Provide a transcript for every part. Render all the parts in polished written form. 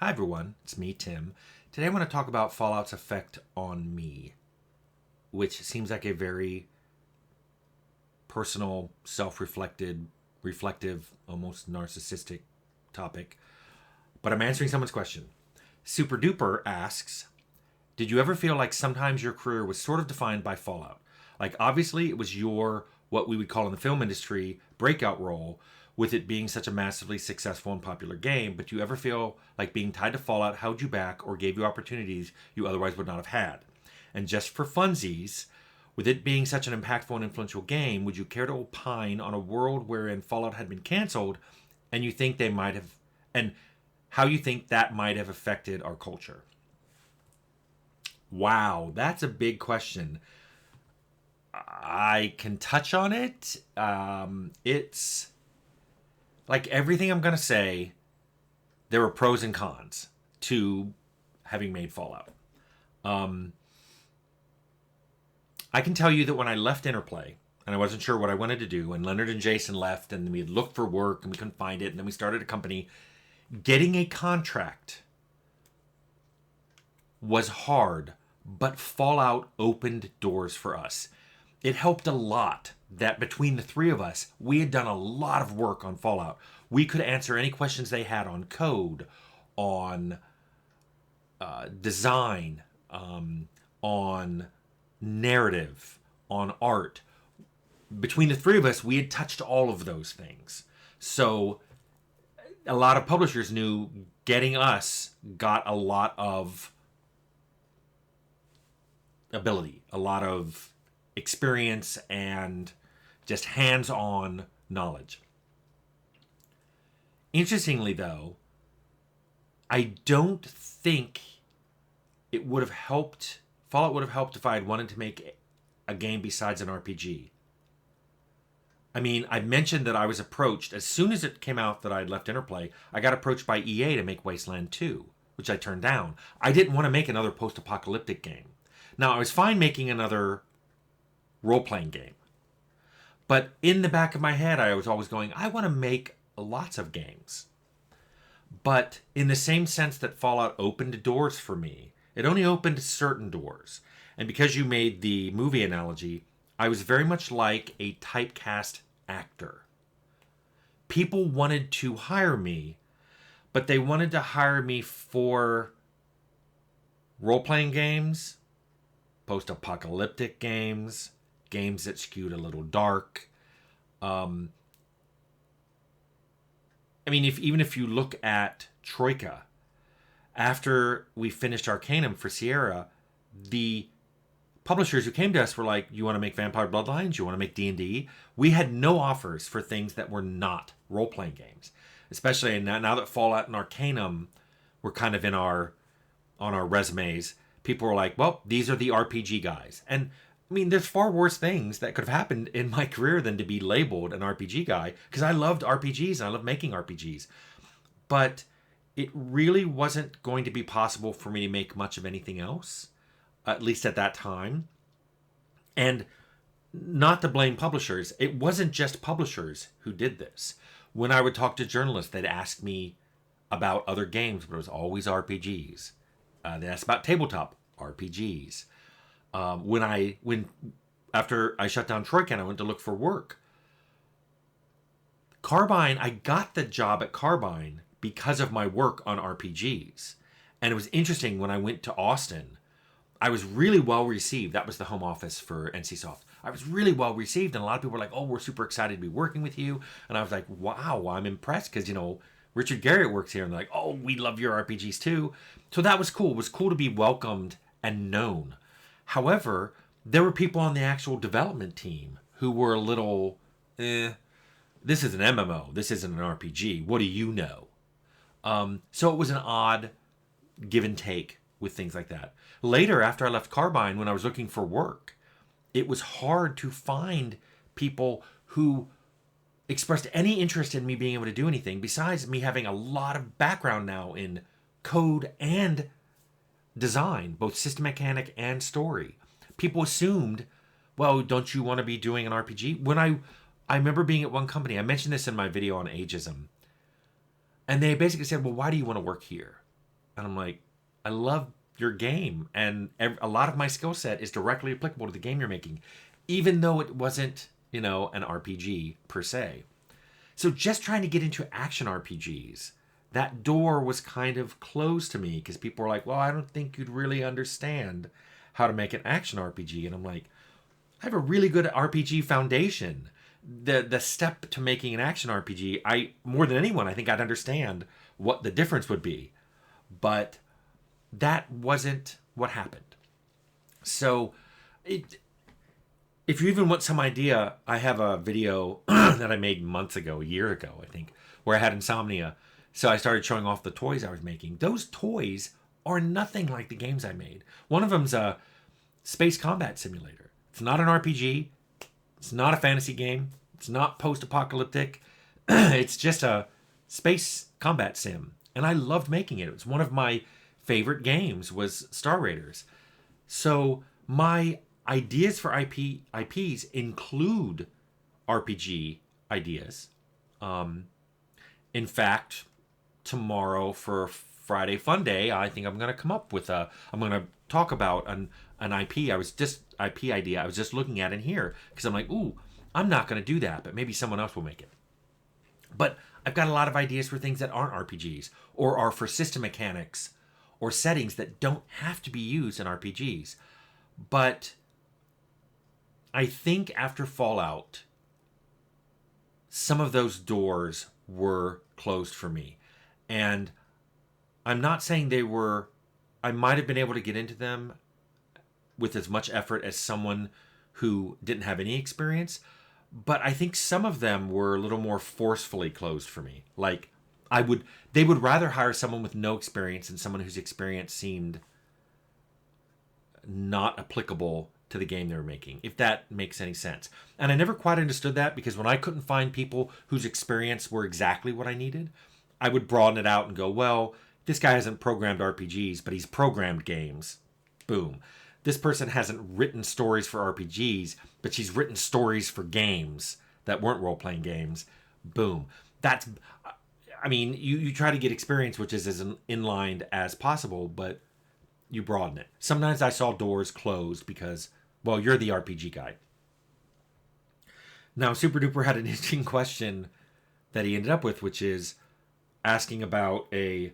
Hi everyone, it's me, Tim. Today I want to talk about Fallout's effect on me, which seems like a very personal, reflective, almost narcissistic topic. But I'm answering someone's question. Super Duper asks, did you ever feel like sometimes your career was sort of defined by Fallout? Like, obviously, it was your, what we would call in the film industry, breakout role, with it being such a massively successful and popular game. But do you ever feel like being tied to Fallout held you back or gave you opportunities you otherwise would not have had? And just for funsies, with it being such an impactful and influential game, would you care to opine on a world wherein Fallout had been canceled and you think they might have, and how you think that might have affected our culture? Wow, that's a big question. I can touch on it. It's like everything I'm going to say, there are pros and cons to having made Fallout. I can tell you that when I left Interplay, and I wasn't sure what I wanted to do, and Leonard and Jason left, and we had looked for work, and we couldn't find it, and then we started a company, getting a contract was hard, but Fallout opened doors for us. It helped a lot that between the three of us, we had done a lot of work on Fallout. We could answer any questions they had on code, on design, on narrative, on art. Between the three of us, we had touched all of those things. So a lot of publishers knew getting us got a lot of ability, a lot of experience, and just hands-on knowledge. Interestingly, though, I don't think it would have helped. Fallout would have helped if I had wanted to make a game besides an RPG. I mean, I mentioned that I was approached, as soon as it came out that I had left Interplay, I got approached by EA to make Wasteland 2, which I turned down. I didn't want to make another post-apocalyptic game. Now, I was fine making another role-playing game. But in the back of my head, I was always going, I want to make lots of games. But in the same sense that Fallout opened doors for me, it only opened certain doors. And because you made the movie analogy, I was very much like a typecast actor. People wanted to hire me, but they wanted to hire me for role-playing games, post-apocalyptic games, games that skewed a little dark. I mean, even if you look at Troika, after we finished Arcanum for Sierra, the publishers who came to us were like, you want to make Vampire Bloodlines? You want to make D&D? We had no offers for things that were not role-playing games. Especially now that Fallout and Arcanum were kind of on our resumes, people were like, well, these are the RPG guys. And I mean, there's far worse things that could have happened in my career than to be labeled an RPG guy, because I loved RPGs and I loved making RPGs. But it really wasn't going to be possible for me to make much of anything else, at least at that time. And not to blame publishers, it wasn't just publishers who did this. When I would talk to journalists, they'd ask me about other games, but it was always RPGs. They asked about tabletop RPGs. After I shut down Troika and I went to look for work, Carbine, I got the job at Carbine because of my work on RPGs. And it was interesting when I went to Austin, I was really well received. That was the home office for NCSoft. I was really well received, and a lot of people were like, oh, we're super excited to be working with you. And I was like, wow, I'm impressed because, Richard Garriott works here. And they're like, oh, we love your RPGs too. So that was cool. It was cool to be welcomed and known. However, there were people on the actual development team who were a little, this is an MMO. This isn't an RPG. What do you know? So it was an odd give and take with things like that. Later, after I left Carbine, when I was looking for work, it was hard to find people who expressed any interest in me being able to do anything besides me having a lot of background now in code and design, both system mechanic and story. People assumed, well, don't you want to be doing an RPG? When I remember being at one company, I mentioned this in my video on ageism, and they basically said, well, why do you want to work here? And I'm like, I love your game, and a lot of my skill set is directly applicable to the game you're making, even though it wasn't, an RPG per se. So just trying to get into action RPGs, that door was kind of closed to me because people were like, well, I don't think you'd really understand how to make an action RPG. And I'm like, I have a really good RPG foundation. The step to making an action RPG, I more than anyone, I think I'd understand what the difference would be. But that wasn't what happened. So it, if you even want some idea, I have a video that I made months ago, a year ago, I think, where I had insomnia. So I started showing off the toys I was making. Those toys are nothing like the games I made. One of them's a space combat simulator. It's not an RPG. It's not a fantasy game. It's not post-apocalyptic. It's just a space combat sim. And I loved making it. It was one of my favorite games was Star Raiders. So my ideas for IPs include RPG ideas. In fact, tomorrow for Friday Fun Day, I think I'm going to come up with I'm going to talk about an IP. IP idea. I was just looking at in here because I'm like, ooh, I'm not going to do that, but maybe someone else will make it. But I've got a lot of ideas for things that aren't RPGs or are for system mechanics or settings that don't have to be used in RPGs. But I think after Fallout, some of those doors were closed for me. And I'm not saying I might have been able to get into them with as much effort as someone who didn't have any experience. But I think some of them were a little more forcefully closed for me. Like they would rather hire someone with no experience than someone whose experience seemed not applicable to the game they were making, if that makes any sense. And I never quite understood that because when I couldn't find people whose experience were exactly what I needed, I would broaden it out and go, well, this guy hasn't programmed RPGs, but he's programmed games. Boom. This person hasn't written stories for RPGs, but she's written stories for games that weren't role-playing games. Boom. You try to get experience, which is as inlined as possible, but you broaden it. Sometimes I saw doors closed because, well, you're the RPG guy. Now, Super Duper had an interesting question that he ended up with, which is asking about a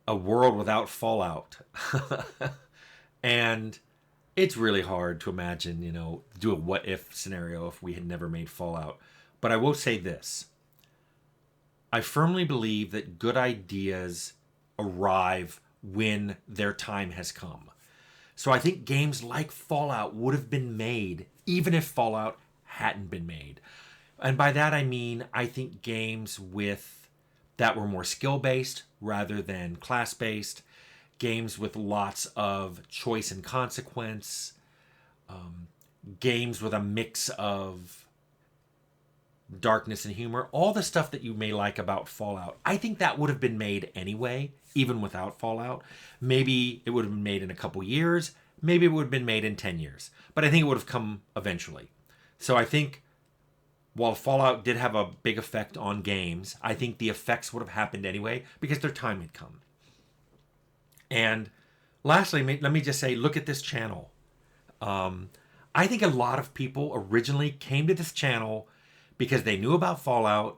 world without Fallout. And it's really hard to imagine, do a what if scenario if we had never made Fallout. But I will say this. I firmly believe that good ideas arrive when their time has come. So I think games like Fallout would have been made even if Fallout hadn't been made. And by that I mean I think games that were more skill-based rather than class-based, games with lots of choice and consequence, games with a mix of darkness and humor, all the stuff that you may like about Fallout. I think that would have been made anyway, even without Fallout. Maybe it would have been made in a couple years. Maybe it would have been made in 10 years. But I think it would have come eventually. So I think while Fallout did have a big effect on games, I think the effects would have happened anyway because their time had come. And lastly, let me just say, look at this channel. I think a lot of people originally came to this channel because they knew about Fallout.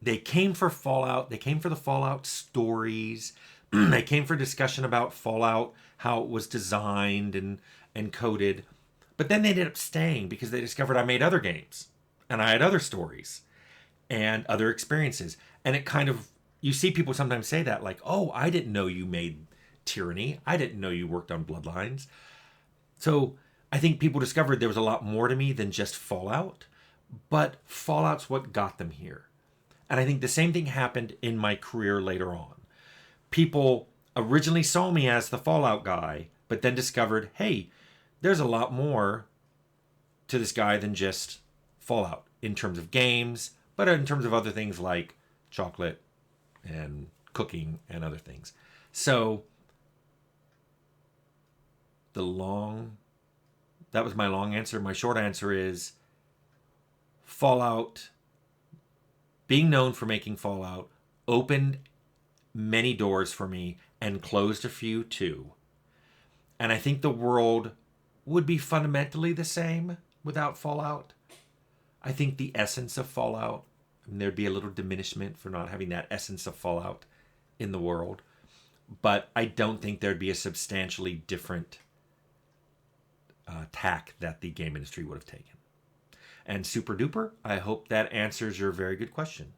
They came for Fallout. They came for the Fallout stories. They came for discussion about Fallout, how it was designed and coded. But then they ended up staying because they discovered I made other games. And I had other stories and other experiences. And it kind of, you see people sometimes say that, like, oh, I didn't know you made Tyranny. I didn't know you worked on Bloodlines. So I think people discovered there was a lot more to me than just Fallout. But Fallout's what got them here. And I think the same thing happened in my career later on. People originally saw me as the Fallout guy, but then discovered, hey, there's a lot more to this guy than just Fallout in terms of games, but in terms of other things like chocolate and cooking and other things. So that was my long answer. My short answer is Fallout, being known for making Fallout, opened many doors for me and closed a few too. And I think the world would be fundamentally the same without Fallout. I think the essence of Fallout, there'd be a little diminishment for not having that essence of Fallout in the world. But I don't think there'd be a substantially different tack that the game industry would have taken. And super duper, I hope that answers your very good question.